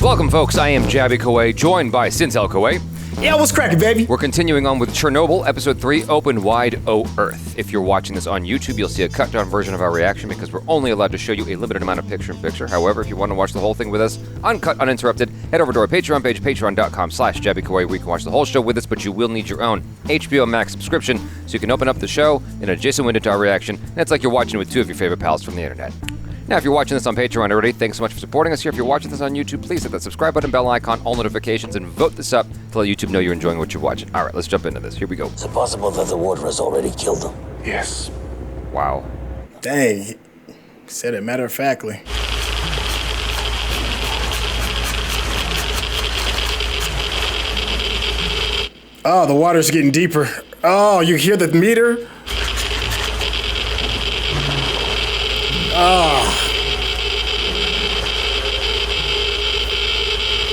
Welcome, folks. I am Jaby Koay, joined by SYNTELL Koay. Yeah, what's cracking, baby? We're continuing on with Chernobyl, Episode 3, Open Wide, O Earth. If you're watching this on YouTube, you'll see a cut-down version of our reaction because we're only allowed to show you a limited amount of picture-in-picture. However, if you want to watch the whole thing with us, uncut, uninterrupted, head over to our Patreon page, patreon.com/JabyKoay, where you can watch the whole show with us, but you will need your own HBO Max subscription, so you can open up the show in an adjacent window to our reaction, and it's like you're watching it with two of your favorite pals from the internet. Now, if you're watching this on Patreon already, thanks so much for supporting us here. If you're watching this on YouTube, please hit that subscribe button, bell icon, all notifications, and vote this up to let YouTube know you're enjoying what you're watching. All right, let's jump into this. Here we go. Is it possible that the water has already killed them? Yes. Wow. Dang, he said it matter-of-factly. Oh, the water's getting deeper. Oh, you hear the meter? Oh.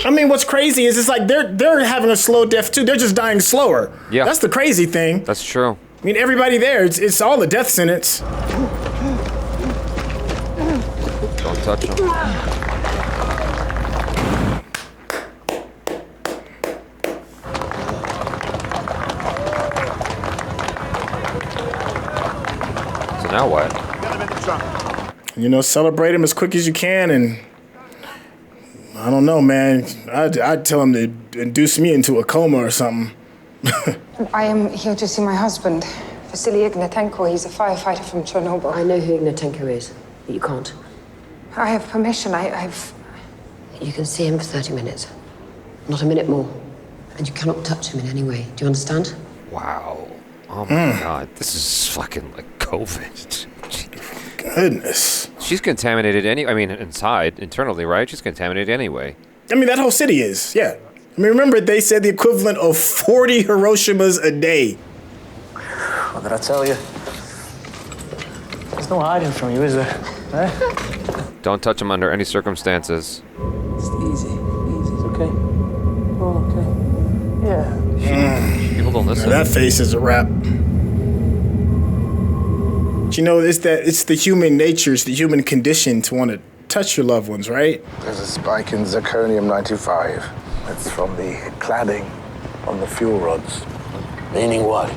I mean, what's crazy is it's like they're having a slow death too. They're just dying slower. Yeah. That's the crazy thing. That's true. I mean, everybody there, it's all a death sentence. Don't touch them. So now what? You know, celebrate them as quick as you can, and I don't know, man. I'd tell him to induce me into a coma or something. I am here to see my husband, Vasily Ignatenko. He's a firefighter from Chernobyl. I know who Ignatenko is, but you can't. I have permission. You can see him for 30 minutes. Not a minute more. And you cannot touch him in any way. Do you understand? Wow. Oh my God. This is fucking like COVID. Goodness. She's contaminated internally, right? She's contaminated anyway. I mean, that whole city is, yeah. I mean, remember, they said the equivalent of 40 Hiroshimas a day. What did I tell you? There's no hiding from you, is there? Eh? Don't touch them under any circumstances. It's easy. It's okay. Oh, okay. Yeah. People don't listen. That face is a wrap. You know, it's the human nature, it's the human condition to want to touch your loved ones, right? There's a spike in zirconium-95. It's from the cladding on the fuel rods. Meaning what?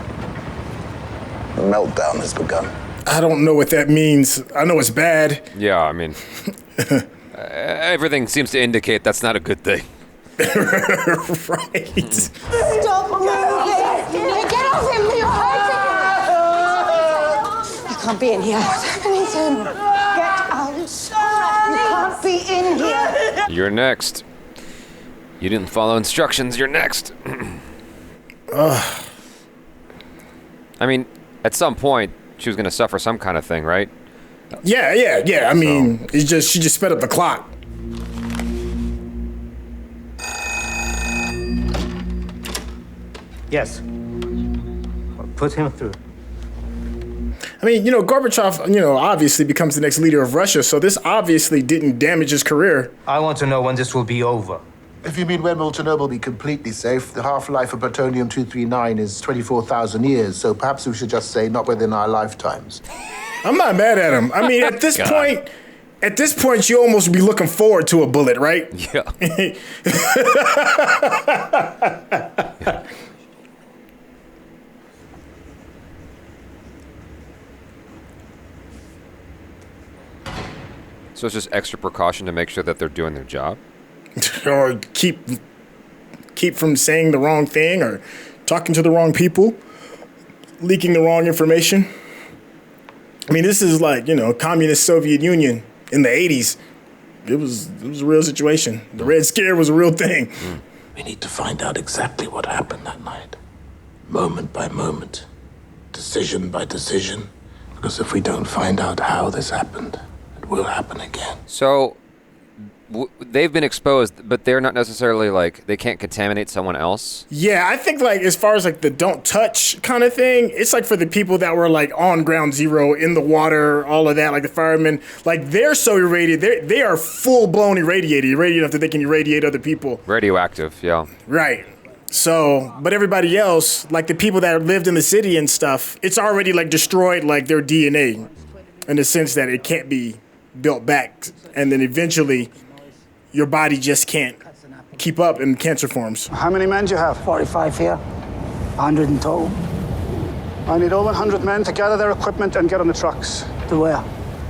The meltdown has begun. I don't know what that means. I know it's bad. Yeah, I mean, everything seems to indicate that's not a good thing. Right. Stop moving! Get off him! You're hurting him! You can't be in here. What's happening to him? Get out! You can't be in here! You're next. You didn't follow instructions. You're next. I mean, at some point, she was going to suffer some kind of thing, right? Yeah. I mean, she just sped up the clock. Yes. Put him through. I mean, you know, Gorbachev, obviously becomes the next leader of Russia, so this obviously didn't damage his career. I want to know when this will be over. If you mean when will Chernobyl be completely safe, the half-life of plutonium-239 is 24,000 years, so perhaps we should just say not within our lifetimes. I'm not mad at him. I mean, at this point, you almost be looking forward to a bullet, right? Yeah. So it's just extra precaution to make sure that they're doing their job? Or keep from saying the wrong thing or talking to the wrong people, leaking the wrong information. I mean, this is like, communist Soviet Union in the 80s. It was a real situation. The Red Scare was a real thing. We need to find out exactly what happened that night. Moment by moment. Decision by decision. Because if we don't find out how this happened, it will happen again. So they've been exposed, but they're not necessarily they can't contaminate someone else. Yeah, I think as far as the don't touch kind of thing, it's for the people that were on ground zero, in the water, all of that, the firemen, they're so irradiated, they are full blown irradiated enough that they can irradiate other people. Radioactive, yeah. Right. So, but everybody else, the people that lived in the city and stuff, it's already destroyed their DNA in the sense that it can't be built back, and then eventually your body just can't keep up in cancer forms. How many men do you have? 45 here. 100 in total. I need all 100 men to gather their equipment and get on the trucks. To where?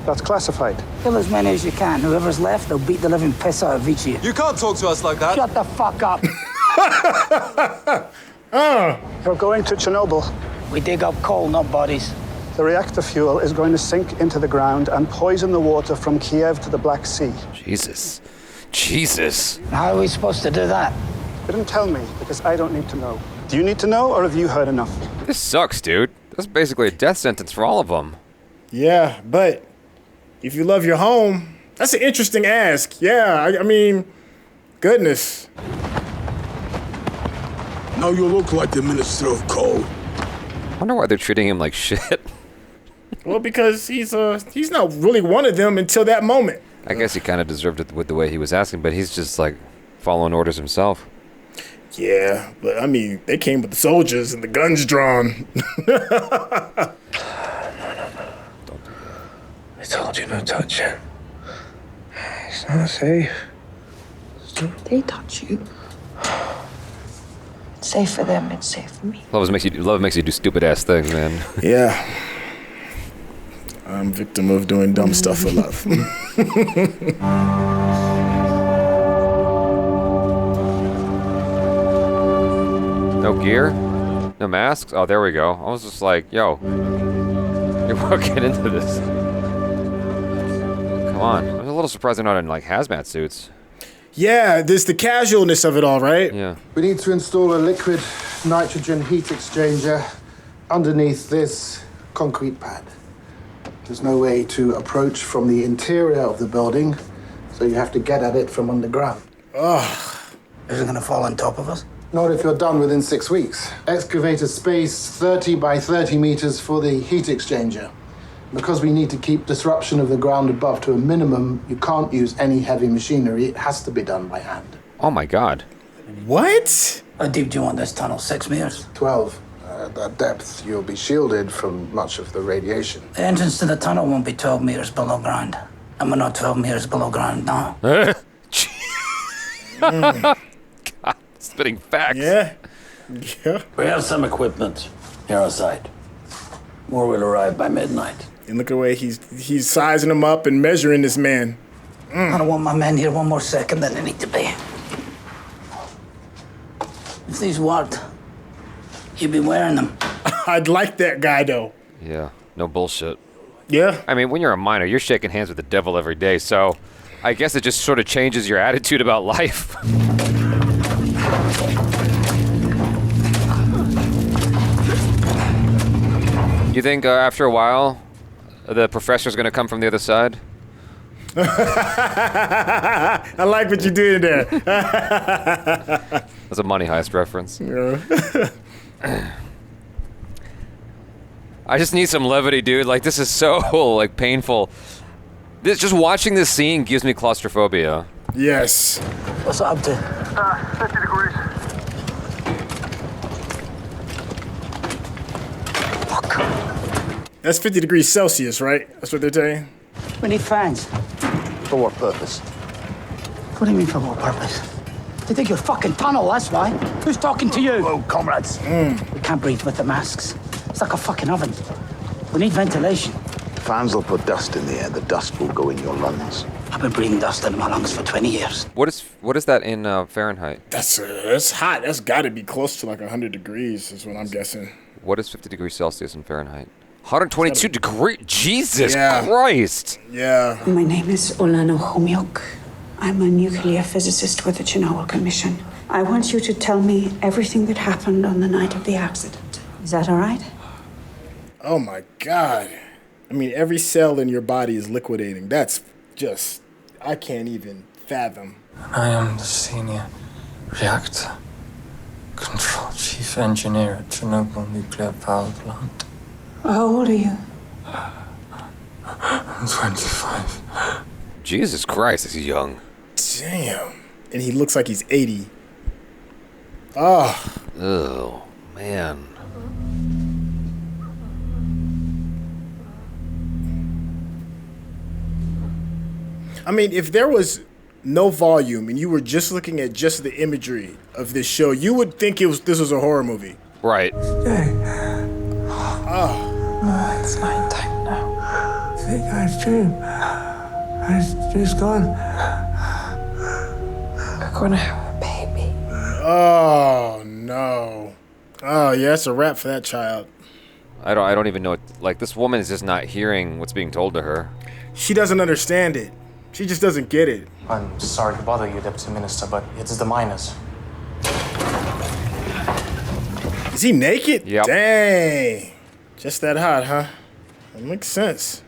That's classified. Kill as many as you can. Whoever's left, they'll beat the living piss out of each of you. You can't talk to us like that. Shut the fuck up. You're going to Chernobyl. We dig up coal, not bodies. The reactor fuel is going to sink into the ground and poison the water from Kiev to the Black Sea. Jesus. Jesus. How are we supposed to do that? They didn't tell me because I don't need to know. Do you need to know, or have you heard enough? This sucks, dude. That's basically a death sentence for all of them. Yeah, but if you love your home, that's an interesting ask. Yeah, I mean, goodness. Now you look like the Minister of Coal. I wonder why they're treating him like shit. Well, because he's not really one of them until that moment. I guess he kind of deserved it with the way he was asking, but he's just like following orders himself. Yeah, but I mean, they came with the soldiers and the guns drawn. I told you no touching. It's not safe. They touch you. It's safe for them, it's safe for me. Love makes you do stupid ass things, man. Yeah. I'm a victim of doing dumb stuff for love. No gear? No masks? Oh, there we go. I was just like, yo, you're working into this. Come on. I was a little surprised they're not in like hazmat suits. Yeah, there's the casualness of it all, right? Yeah. We need to install a liquid nitrogen heat exchanger underneath this concrete pad. There's no way to approach from the interior of the building, so you have to get at it from underground. Ugh. Is it gonna fall on top of us? Not if you're done within 6 weeks. Excavate a space 30 by 30 meters for the heat exchanger. Because we need to keep disruption of the ground above to a minimum, you can't use any heavy machinery. It has to be done by hand. Oh my god. What? How deep do you want this tunnel? 6 meters? 12. At that depth, you'll be shielded from much of the radiation. The entrance to the tunnel won't be 12 meters below ground. And we're not 12 meters below ground now. God, spitting facts. Yeah. Yeah. We have some equipment here on site. More will arrive by midnight. And look at the way he's sizing them up and measuring this man. I don't want my men here one more second than they need to be. If these worked, you'd be wearing them. I'd like that guy, though. Yeah, no bullshit. Yeah. I mean, when you're a miner, you're shaking hands with the devil every day, so I guess it just sort of changes your attitude about life. You think after a while, the professor's gonna come from the other side? I like what you did there. That's a Money Heist reference. Yeah. I just need some levity, dude. Like, this is so, like, painful. Just watching this scene gives me claustrophobia. Yes. What's up to? 50 degrees. Fuck. That's 50 degrees Celsius, right? That's what they're saying? We need fans. For what purpose? What do you mean for what purpose? They dig your fucking tunnel, that's why. Who's talking to you? Oh, comrades. We can't breathe with the masks. It's like a fucking oven. We need ventilation. Fans will put dust in the air. The dust will go in your lungs. I've been breathing dust in my lungs for 20 years. What is that in Fahrenheit? That's hot. That's got to be close to like 100 degrees is what I'm guessing. What is 50 degrees Celsius in Fahrenheit? 122 degrees? Jesus Yeah. Christ! Yeah. My name is Olano Homiok. I'm a nuclear physicist with the Chernobyl Commission. I want you to tell me everything that happened on the night of the accident. Is that all right? Oh my God. I mean, every cell in your body is liquidating. That's just, I can't even fathom. I am the senior reactor control chief engineer at Chernobyl nuclear power plant. How old are you? I'm 25. Jesus Christ, is he young? Damn. And he looks like he's 80. Oh. Oh, man. I mean, if there was no volume, and you were just looking at just the imagery of this show, you would think this was a horror movie. Right. It's nighttime now. I think I dream. She's gone. We're gonna have a baby. Oh no. Oh yeah, it's a wrap for that child. I don't even know. Like, this woman is just not hearing what's being told to her. She doesn't understand it. She just doesn't get it. I'm sorry to bother you, Deputy Minister, but it's the miners. Is he naked? Yep. Dang. Just that hot, huh? That makes sense.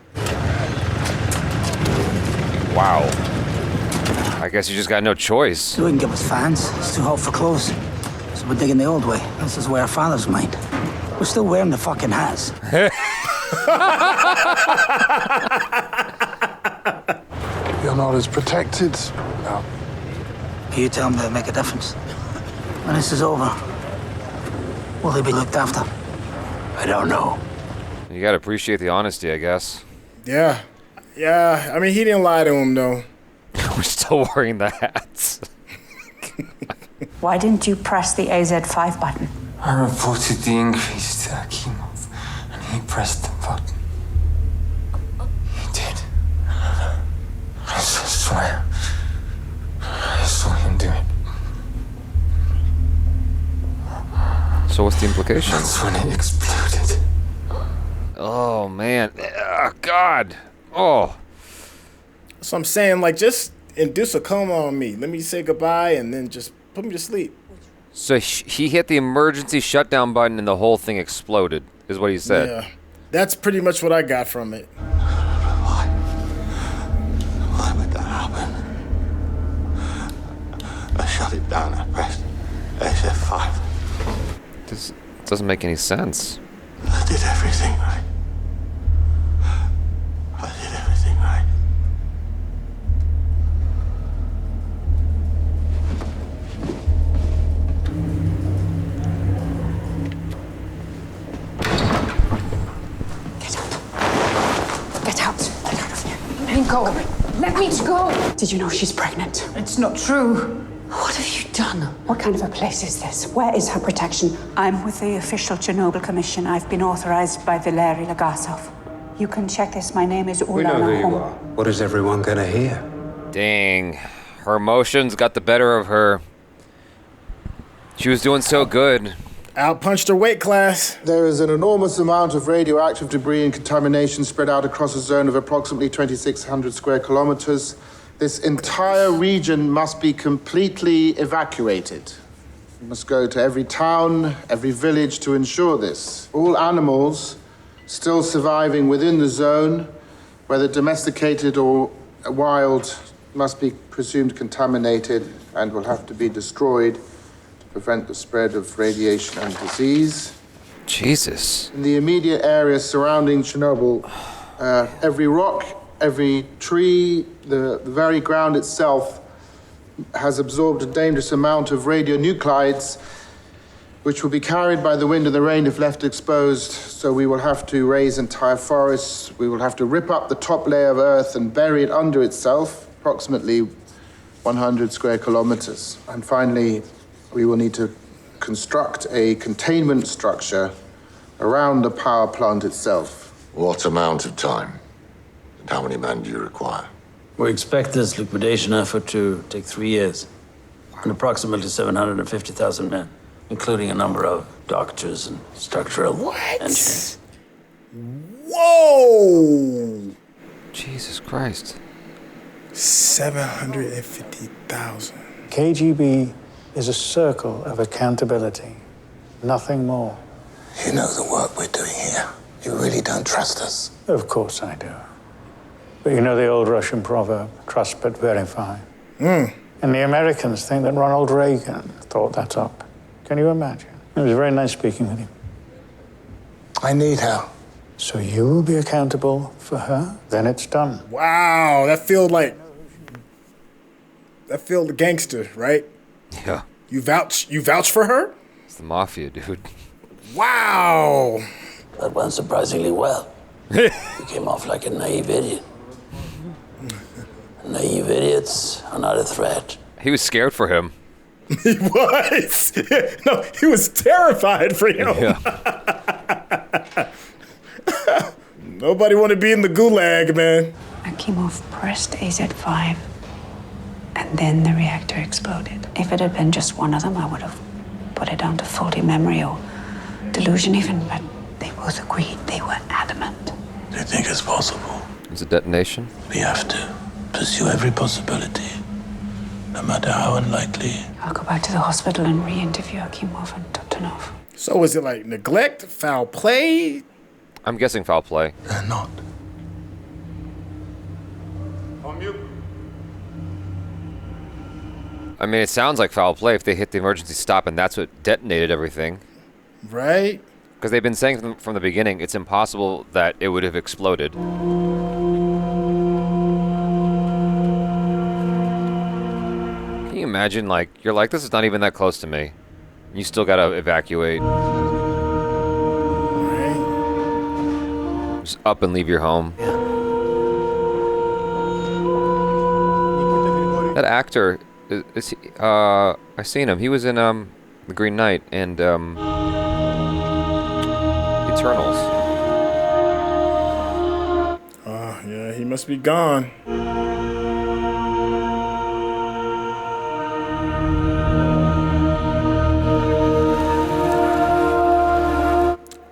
Wow. I guess you just got no choice. We can give us fans. It's too hot for clothes. So we're digging the old way. This is where our fathers mined. We're still wearing the fucking hats. You're not as protected. No. You tell them they'll make a difference. When this is over, will they be looked after? I don't know. You gotta appreciate the honesty, I guess. Yeah. Yeah, I mean, he didn't lie to him, though. We're still wearing the hats. Why didn't you press the AZ5 button? I reported the increase to Akimov, and he pressed the button. He did. I swear. I saw him do it. So what's the implication? That's when it exploded. Oh, man. Oh, God. Oh. So I'm saying, like, just induce a coma on me. Let me say goodbye and then just put me to sleep. So he hit the emergency shutdown button and the whole thing exploded, is what he said. Yeah. That's pretty much what I got from it. Why would that happen? I shut it down. I pressed SF5. This doesn't make any sense. I did everything right. I did everything right. Get out. Get out of here. Let me go. Let me go. Did you know she's pregnant? It's not true. What have you done? What kind of a place is this? Where is her protection? I'm with the official Chernobyl Commission. I've been authorized by Valery Legasov. You can check this. My name is Ulana. We know who you are. What is everyone gonna hear? Dang. Her emotions got the better of her. She was doing so good. Outpunched her weight class. There is an enormous amount of radioactive debris and contamination spread out across a zone of approximately 2,600 square kilometers. This entire region must be completely evacuated. We must go to every town, every village to ensure this. All animals still surviving within the zone, whether domesticated or wild, must be presumed contaminated and will have to be destroyed to prevent the spread of radiation and disease. Jesus. In the immediate area surrounding Chernobyl, every rock, every tree, the very ground itself has absorbed a dangerous amount of radionuclides, which will be carried by the wind and the rain if left exposed. So we will have to raise entire forests. We will have to rip up the top layer of earth and bury it under itself, approximately 100 square kilometers. And finally, we will need to construct a containment structure around the power plant itself. What amount of time? And how many men do you require? We expect this liquidation effort to take 3 years and approximately 750,000 men, including a number of doctors and structural engineers. Whoa! Jesus Christ. 750,000. KGB is a circle of accountability, nothing more. You know the work we're doing here. You really don't trust us. Of course I do. But you know the old Russian proverb, trust but verify. And the Americans think that Ronald Reagan thought that up. Can you imagine? It was very nice speaking with you. I need her. So you will be accountable for her, then it's done. Wow, that felt gangster, right? Yeah. You vouch for her? It's the mafia, dude. Wow. That went surprisingly well. You came off like a naive idiot. Naive idiots are not a threat. He was scared for him. He was. No, he was terrified for him. Yeah. Nobody want to be in the gulag, man. Akimov pressed AZ5, and then the reactor exploded. If it had been just one of them, I would have put it down to faulty memory or delusion even, but they both agreed. They were adamant. Do you think it's possible? It's a detonation. We have to pursue every possibility, no matter how unlikely. I'll go back to the hospital and re-interview Akimov and Totonov. So was it like neglect, foul play? I'm guessing foul play. They're not. I mean, it sounds like foul play if they hit the emergency stop and that's what detonated everything. Right? Because they've been saying from the beginning, it's impossible that it would have exploded. Can you imagine, like, you're like, this is not even that close to me. You still gotta evacuate. Right. Just up and leave your home. That actor, is he, I seen him. He was in The Green Knight and Eternals. Oh, yeah, he must be gone.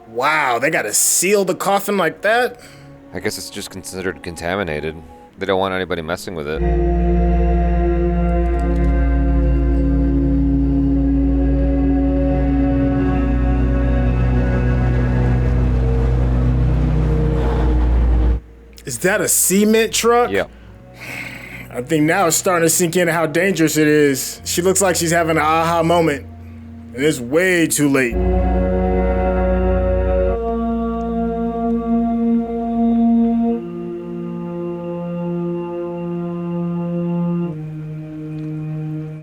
Wow, they gotta seal the coffin like that? I guess it's just considered contaminated. They don't want anybody messing with it. Is that a cement truck? Yeah. I think now it's starting to sink in how dangerous it is. She looks like she's having an aha moment. And it's way too late.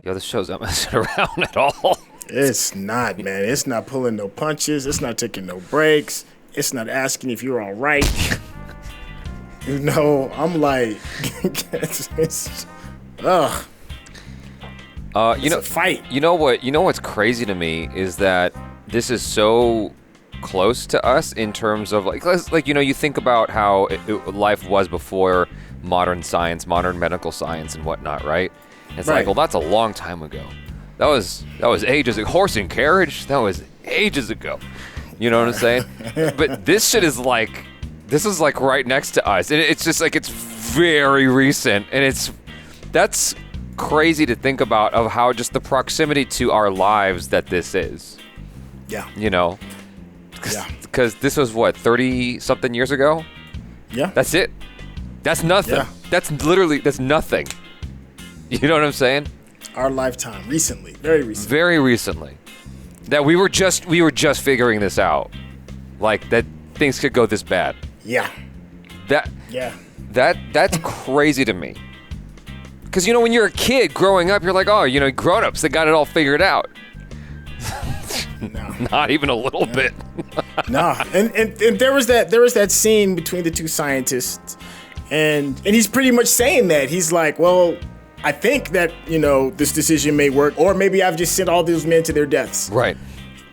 Yo, this show's not messing around at all. It's not, man. It's not pulling no punches. It's not taking no breaks. It's not asking if you're all right. You know, I'm like, ugh. You know, a fight. You know what? You know what's crazy to me is that this is so close to us in terms of like you know, you think about how life was before modern science, modern medical science, and whatnot, right? And it's like, well, that's a long time ago. That was ages ago. Horse and carriage. That was ages ago. You know what I'm saying? But this shit is like. This is like right next to us, and it's just like it's very recent, and that's crazy to think about of how just the proximity to our lives that this is. Yeah. You know, because this was what 30-something years ago. Yeah. That's it. That's nothing. Yeah. That's nothing. You know what I'm saying? Our lifetime, recently, very recently. Very recently, that we were just figuring this out, like that things could go this bad. Yeah. That's crazy to me. Because, you know, when you're a kid growing up, you're like, oh, you know, grown-ups, they got it all figured out. No. Not even a little bit. No. And there was that scene between the two scientists, and he's pretty much saying that. He's like, well, I think that, you know, this decision may work, or maybe I've just sent all those men to their deaths. Right.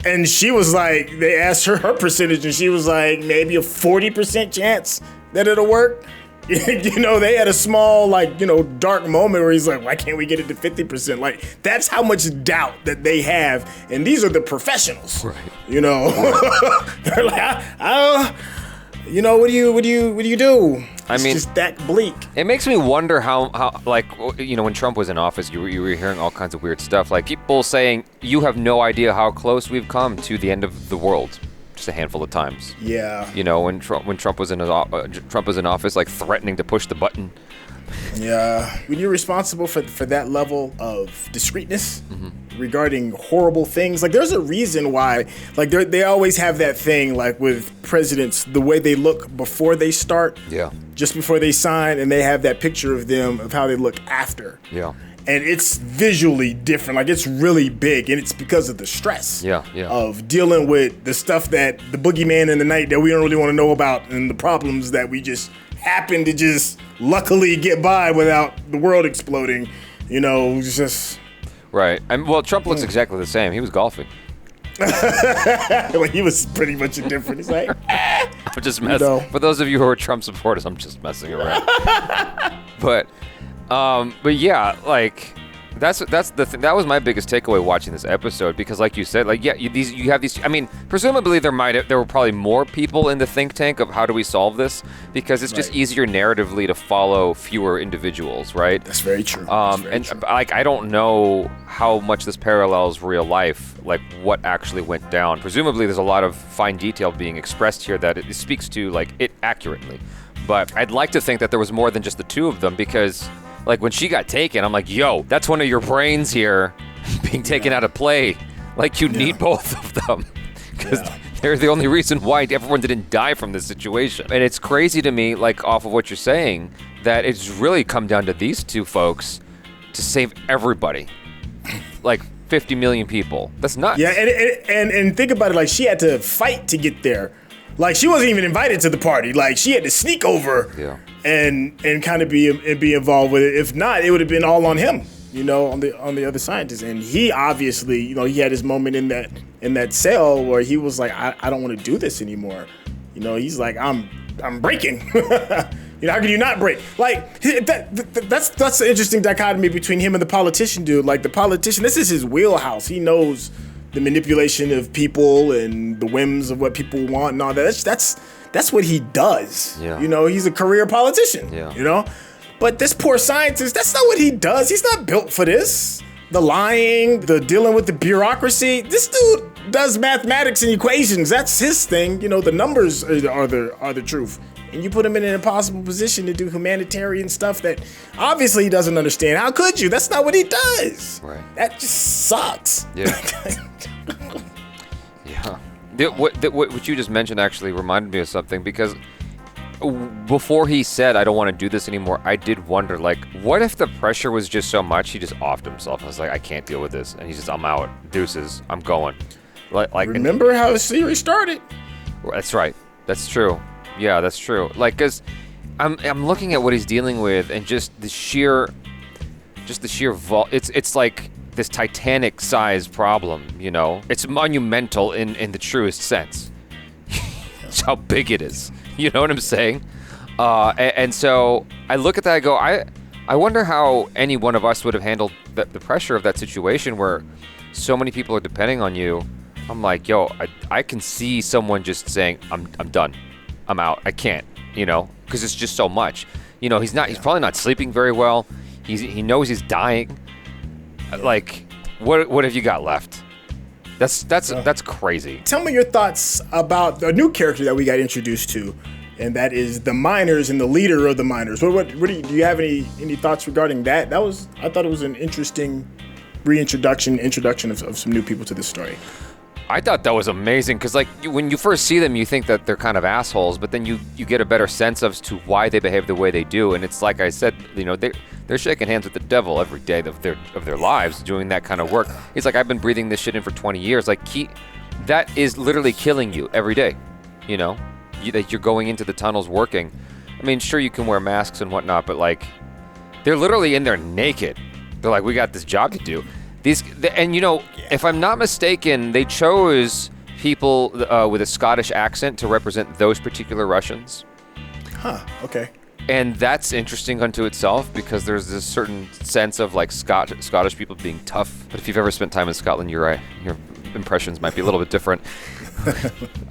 And she was like, they asked her percentage, and she was like, maybe a 40% chance that it'll work. You know, they had a small, like, you know, dark moment where he's like, why can't we get it to 50%? Like, that's how much doubt that they have. And these are the professionals. Right. You know, they're like, you know, what do you do? It's just that bleak. It makes me wonder how like, you know, when Trump was in office, you were hearing all kinds of weird stuff, like people saying you have no idea how close we've come to the end of the world, just a handful of times. Yeah. You know, when Trump was in office, like threatening to push the button. Yeah. When you're responsible for that level of discreetness regarding horrible things, like there's a reason why, like they always have that thing, like with presidents, the way they look before they start, just before they sign, and they have that picture of them of how they look after. Yeah. And it's visually different, like it's really big, and it's because of the stress of dealing with the stuff that the boogeyman in the night that we don't really want to know about, and the problems that we just happened to just luckily get by without the world exploding. It's just... Right. Well, Trump looks exactly the same. He was golfing. Well, he was pretty much indifferent. He's like, I'm just messing. For those of you who are Trump supporters, I'm just messing around. But yeah, like that's the thing. That was my biggest takeaway watching this episode, because, like you said, like you have these. I mean, presumably there were probably more people in the think tank of how do we solve this, because it's just easier narratively to follow fewer individuals, right? That's very true. Like, I don't know how much this parallels real life, like what actually went down. Presumably there's a lot of fine detail being expressed here that it speaks to like it accurately. But I'd like to think that there was more than just the two of them, because like when she got taken, I'm like, yo, that's one of your brains here being taken out of play. Like you need both of them, because they're the only reason why everyone didn't die from this situation. And it's crazy to me, like off of what you're saying, that it's really come down to these two folks to save everybody. Like 50 million people. That's nuts. Yeah, and think about it, like she had to fight to get there. Like she wasn't even invited to the party. Like she had to sneak over and kind of be involved with it. If not, it would have been all on him, on the other scientists. And he obviously, he had his moment in that cell where he was like, I don't want to do this anymore. He's like, I'm breaking. How can you not break? Like that's the interesting dichotomy between him and the politician dude. Like the politician, this is his wheelhouse. He knows the manipulation of people and the whims of what people want and all that. That's what he does. Yeah. He's a career politician. Yeah. But this poor scientist, that's not what he does. He's not built for this. The lying, the dealing with the bureaucracy. This dude does mathematics and equations. That's his thing. The numbers are the truth. And you put him in an impossible position to do humanitarian stuff that obviously he doesn't understand. How could you? That's not what he does. Right. That just sucks. Yeah. Yeah. What you just mentioned actually reminded me of something, because before he said, I don't want to do this anymore, I did wonder, like, what if the pressure was just so much he just offed himself? I was like, I can't deal with this. And he's just, I'm out. Deuces. I'm going. Like remember how the series started? That's right. That's true. Yeah, that's true. Like, cause I'm looking at what he's dealing with, and just the sheer it's like this Titanic-sized problem. It's monumental in the truest sense. It's how big it is. You know what I'm saying? And so I look at that, I go, I wonder how any one of us would have handled the pressure of that situation where so many people are depending on you. I'm like, yo, I can see someone just saying, I'm done. I'm out. I can't, because it's just so much. He's probably not sleeping very well. He knows he's dying. Like, what have you got left? That's crazy. Tell me your thoughts about a new character that we got introduced to, and that is the miners and the leader of the miners. What do you have any thoughts regarding that? I thought it was an interesting introduction of some new people to this story. I thought that was amazing, because like when you first see them, you think that they're kind of assholes, but then you get a better sense as to why they behave the way they do. And it's like I said, they're shaking hands with the devil every day of their lives doing that kind of work. It's like, I've been breathing this shit in for 20 years. Like that is literally killing you every day. That you're going into the tunnels working. I mean, sure, you can wear masks and whatnot, but like they're literally in there naked. They're like, we got this job to do. If I'm not mistaken, they chose people with a Scottish accent to represent those particular Russians. Huh, okay. And that's interesting unto itself, because there's this certain sense of like Scottish people being tough. But if you've ever spent time in Scotland, you're right. Your impressions might be a little bit different.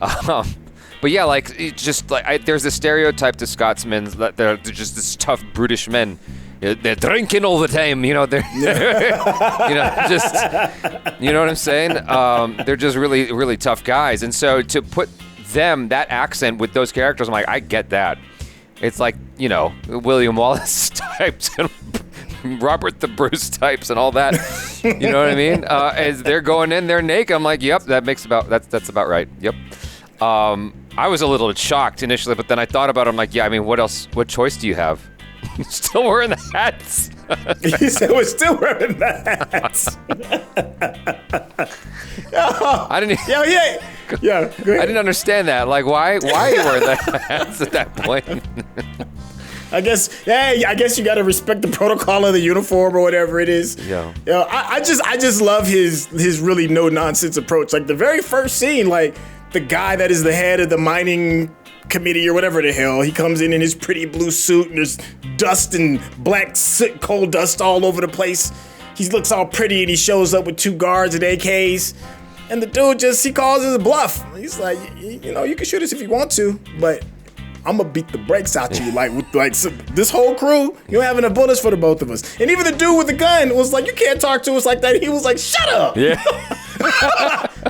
But yeah, like, it's just like there's this stereotype to Scotsmen that they're just this tough, brutish men. They're drinking all the time, they're, just, you know what I'm saying? They're just really, really tough guys. And so to put that accent with those characters, I'm like, I get that. It's like, William Wallace types and Robert the Bruce types and all that. You know what I mean? As they're going in, they're naked. I'm like, yep, that's about right. Yep. I was a little shocked initially, but then I thought about it. I'm like, yeah, I mean, what choice do you have? Still wearing the hats. He said we're still wearing the hats. I didn't. Yeah. Go ahead. I didn't understand that. Like, why are you wearing the hats at that point? I guess you got to respect the protocol of the uniform or whatever it is. Yeah. You know, I just love his really no nonsense approach. Like the very first scene, like the guy that is the head of the mining committee or whatever the hell, he comes in his pretty blue suit and there's dust and black soot, coal dust all over the place. He looks all pretty and he shows up with 2 guards and AKs. And the dude he calls his bluff. He's like, you know, you can shoot us if you want to, but I'm gonna beat the brakes out you. So this whole crew, you don't have enough bullets for the both of us. And even the dude with the gun was like, you can't talk to us like that. He was like, shut up. Yeah.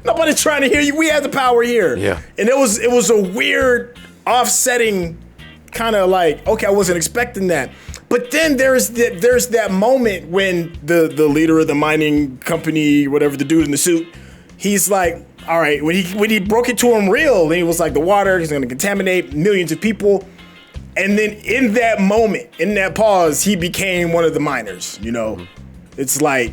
Nobody's trying to hear you. We have the power here. Yeah. And it was a weird, offsetting kind of like, okay, I wasn't expecting that. But then there's that moment when the leader of the mining company, whatever, the dude in the suit, he's like, all right, when he broke it to him real, then he was like, the water is going to contaminate millions of people. And then in that moment, in that pause, he became one of the miners, you know? Mm-hmm. It's like,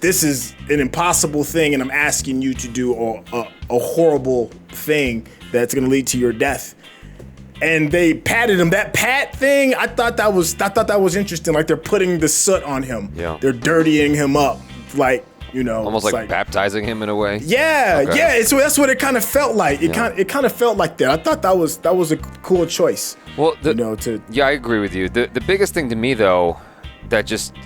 this is an impossible thing, and I'm asking you to do a horrible thing that's going to lead to your death. And they patted him. That pat thing, I thought that was interesting. Like they're putting the soot on him. Yeah. They're dirtying him up. Like, you know, almost like baptizing him in a way. Yeah, okay. Yeah. That's what it kind of felt like. It kind of felt like that. I thought that was a cool choice. Well, yeah, I agree with you. The biggest thing to me though, that just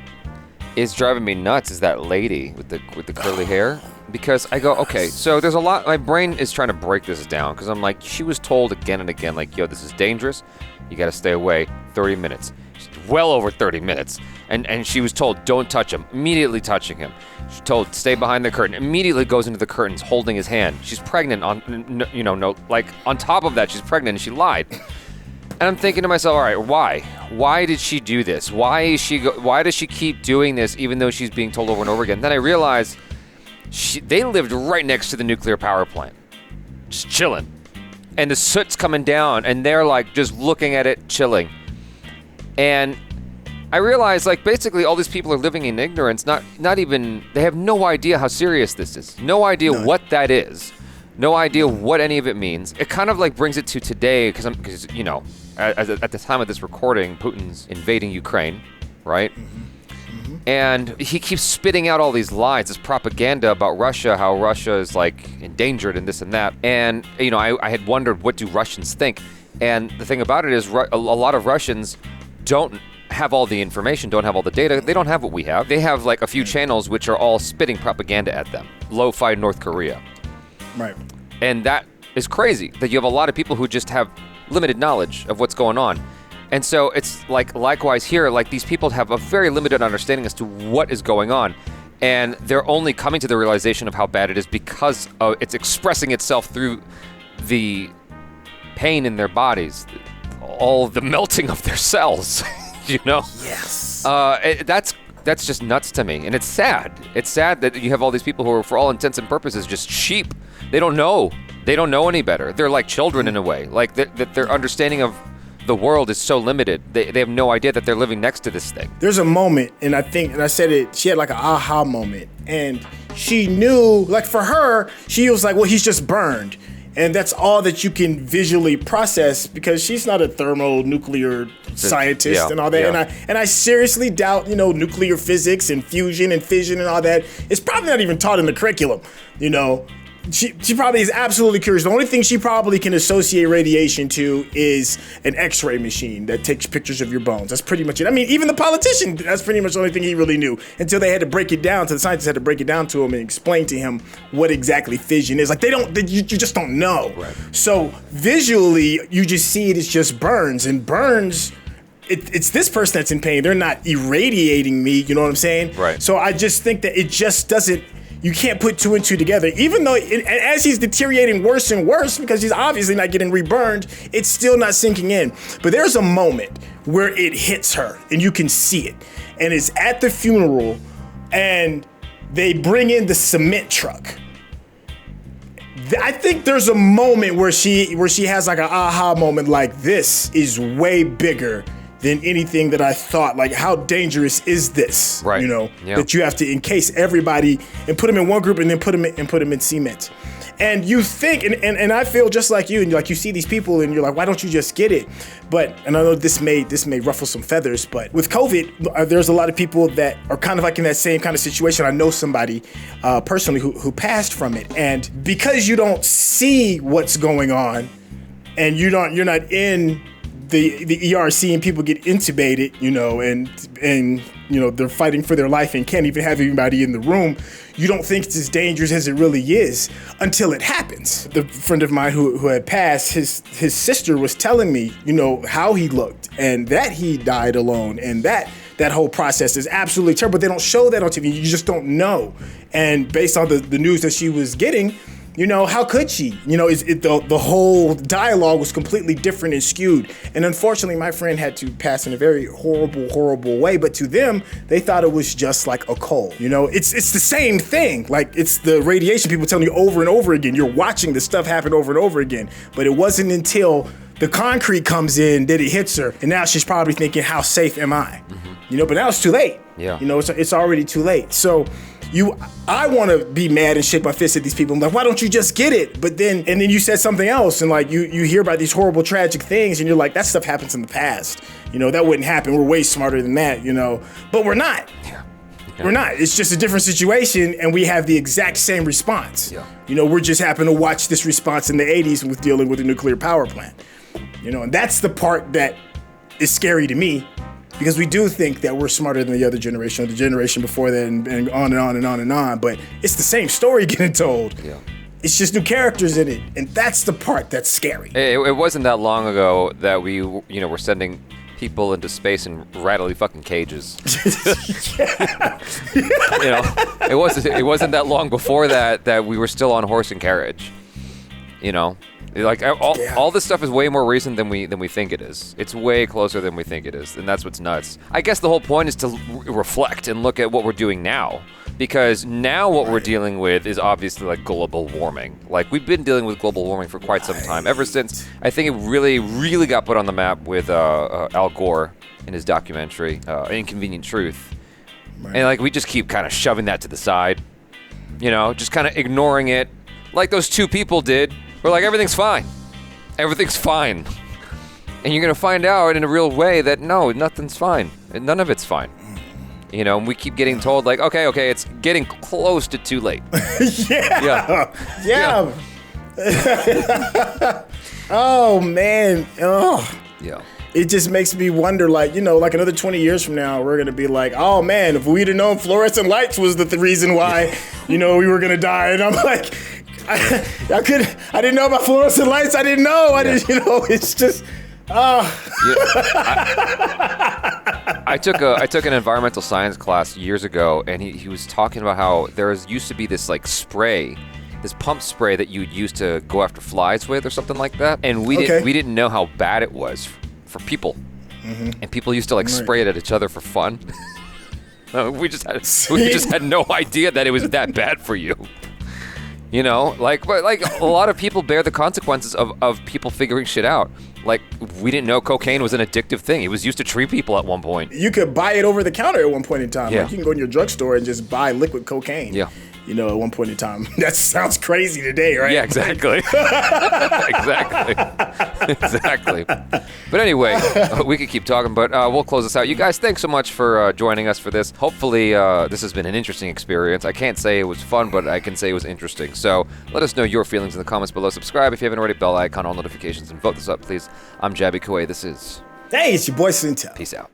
is driving me nuts is that lady with the curly hair. Because I go, okay, so there's a lot. My brain is trying to break this down because I'm like, she was told again and again, like, yo, this is dangerous. You got to stay away. 30 minutes. Well over 30 minutes. And she was told, don't touch him. Immediately touching him. She's told, stay behind the curtain. Immediately goes into the curtains, holding his hand. She's pregnant on top of that, she's pregnant and she lied. And I'm thinking to myself, all right, why? Why did she do this? Why does she keep doing this even though she's being told over and over again? Then I realized they lived right next to the nuclear power plant, just chilling. And the soot's coming down and they're like just looking at it, chilling. And I realized, like, basically all these people are living in ignorance, not even, they have no idea how serious this is. No idea what that is. No idea what any of it means. It kind of like brings it to today, because you know, at the time of this recording, Putin's invading Ukraine, right? Mm-hmm. And he keeps spitting out all these lies, this propaganda about Russia, how Russia is like endangered and this and that. And, you know, I had wondered, what do Russians think? And the thing about it is a lot of Russians don't have all the information, don't have all the data. They don't have what we have. They have like a few channels which are all spitting propaganda at them. Lo-fi North Korea. Right. And that is crazy, that you have a lot of people who just have limited knowledge of what's going on. And so it's like likewise here, like these people have a very limited understanding as to what is going on. And they're only coming to the realization of how bad it is because it's expressing itself through the pain in their bodies, all the melting of their cells, you know? Yes. That's just nuts to me. And it's sad. It's sad that you have all these people who are, for all intents and purposes, just sheep. They don't know. They don't know any better. They're like children in a way. Like that their understanding of the world is so limited. They have no idea that they're living next to this thing. There's a moment, and I said it, she had like an aha moment. And she knew, like for her, she was like, well, he's just burned. And that's all that you can visually process because she's not a thermonuclear scientist and all that. Yeah. And I seriously doubt, you know, nuclear physics and fusion and fission and all that. It's probably not even taught in the curriculum, you know. She probably is absolutely curious. The only thing she probably can associate radiation to is an X-ray machine that takes pictures of your bones. That's pretty much it. I mean, even the politician, that's pretty much the only thing he really knew until they had to break it down. The scientists had to break it down to him and explain to him what exactly fission is. Like you just don't know. Right. So visually, you just see it as just burns, and burns. It's this person that's in pain. They're not irradiating me. You know what I'm saying? Right. So I just think that it just doesn't. You can't put two and two together. Even though, as he's deteriorating worse and worse, because he's obviously not getting reburned, it's still not sinking in. But there's a moment where it hits her, and you can see it. And it's at the funeral, and they bring in the cement truck. I think there's a moment where she has like an aha moment, like, this is way bigger than anything that I thought. Like, how dangerous is this? Right. You know, that you have to encase everybody and put them in one group and then put them in cement. And you think, and I feel just like you, and like you see these people and you're like, why don't you just get it? But, and I know this may ruffle some feathers, but with COVID, there's a lot of people that are kind of like in that same kind of situation. I know somebody personally who passed from it. And because you don't see what's going on and you're not in the ER seeing people get intubated, you know, and you know, they're fighting for their life and can't even have anybody in the room, you don't think it's as dangerous as it really is until it happens. The friend of mine who had passed, his sister was telling me, you know, how he looked and that he died alone, and that whole process is absolutely terrible. They don't show that on TV. You just don't know. And based on the news that she was getting, you know, how could she? You know, the whole dialogue was completely different and skewed. And unfortunately, my friend had to pass in a very horrible, horrible way. But to them, they thought it was just like a cold. You know, it's the same thing. Like, it's the radiation people telling you over and over again. You're watching this stuff happen over and over again. But it wasn't until the concrete comes in that it hits her. And now she's probably thinking, how safe am I? Mm-hmm. You know, but now it's too late. Yeah. You know, it's already too late. So I want to be mad and shake my fist at these people. I'm like, why don't you just get it? But then you said something else, and like you hear about these horrible, tragic things, and you're like, that stuff happens in the past. You know, that wouldn't happen. We're way smarter than that, you know. But we're not. Yeah. We're not. It's just a different situation, and we have the exact same response. Yeah. You know, we're just happen to watch this response in the 80s with dealing with a nuclear power plant. You know, and that's the part that is scary to me. Because we do think that we're smarter than the other generation, or the generation before that, and on and on and on and on. But it's the same story getting told. Yeah. It's just new characters in it, and that's the part that's scary. It wasn't that long ago that we, you know, were sending people into space in rattly fucking cages. Yeah. You know, it wasn't that long before that we were still on horse and carriage. You know. Like all this stuff is way more recent than we think it is. It's way closer than we think it is, and that's what's nuts. I guess the whole point is to reflect and look at what we're doing now, because now what we're dealing with is obviously like global warming. Like, we've been dealing with global warming for quite some time, ever since I think it really, really got put on the map with Al Gore in his documentary Inconvenient Truth. Right. And like, we just keep kind of shoving that to the side, you know, just kind of ignoring it, like those two people did. We're like, everything's fine. Everything's fine. And you're going to find out in a real way that no, nothing's fine. None of it's fine. You know, and we keep getting told like, okay, it's getting close to too late. Yeah. Oh, man. Oh. Yeah. It just makes me wonder, like, you know, like another 20 years from now, we're going to be like, oh, man, if we'd have known fluorescent lights was the reason why, you know, we were going to die. And I'm like, I didn't know about fluorescent lights. I didn't know. I didn't, you know, it's just, I took an environmental science class years ago, and he was talking about how used to be this like spray, this pump spray that you'd use to go after flies with or something like that. And we didn't know how bad it was for people. Mm-hmm. And people used to like spray it at each other for fun. We just had no idea that it was that bad for you. You know, but a lot of people bear the consequences of people figuring shit out. Like, we didn't know cocaine was an addictive thing. It was used to treat people at one point. You could buy it over the counter at one point in time. Yeah. Like, you can go in your drugstore and just buy liquid cocaine. Yeah. You know, at one point in time. That sounds crazy today, right? Yeah, exactly. Exactly. But anyway, we could keep talking, but we'll close this out. You guys, thanks so much for joining us for this. Hopefully, this has been an interesting experience. I can't say it was fun, but I can say it was interesting. So let us know your feelings in the comments below. Subscribe if you haven't already. Bell icon, all notifications, and vote this up, please. I'm Jaby Koay. This is... Hey, it's your boy SYNTELL. Peace out.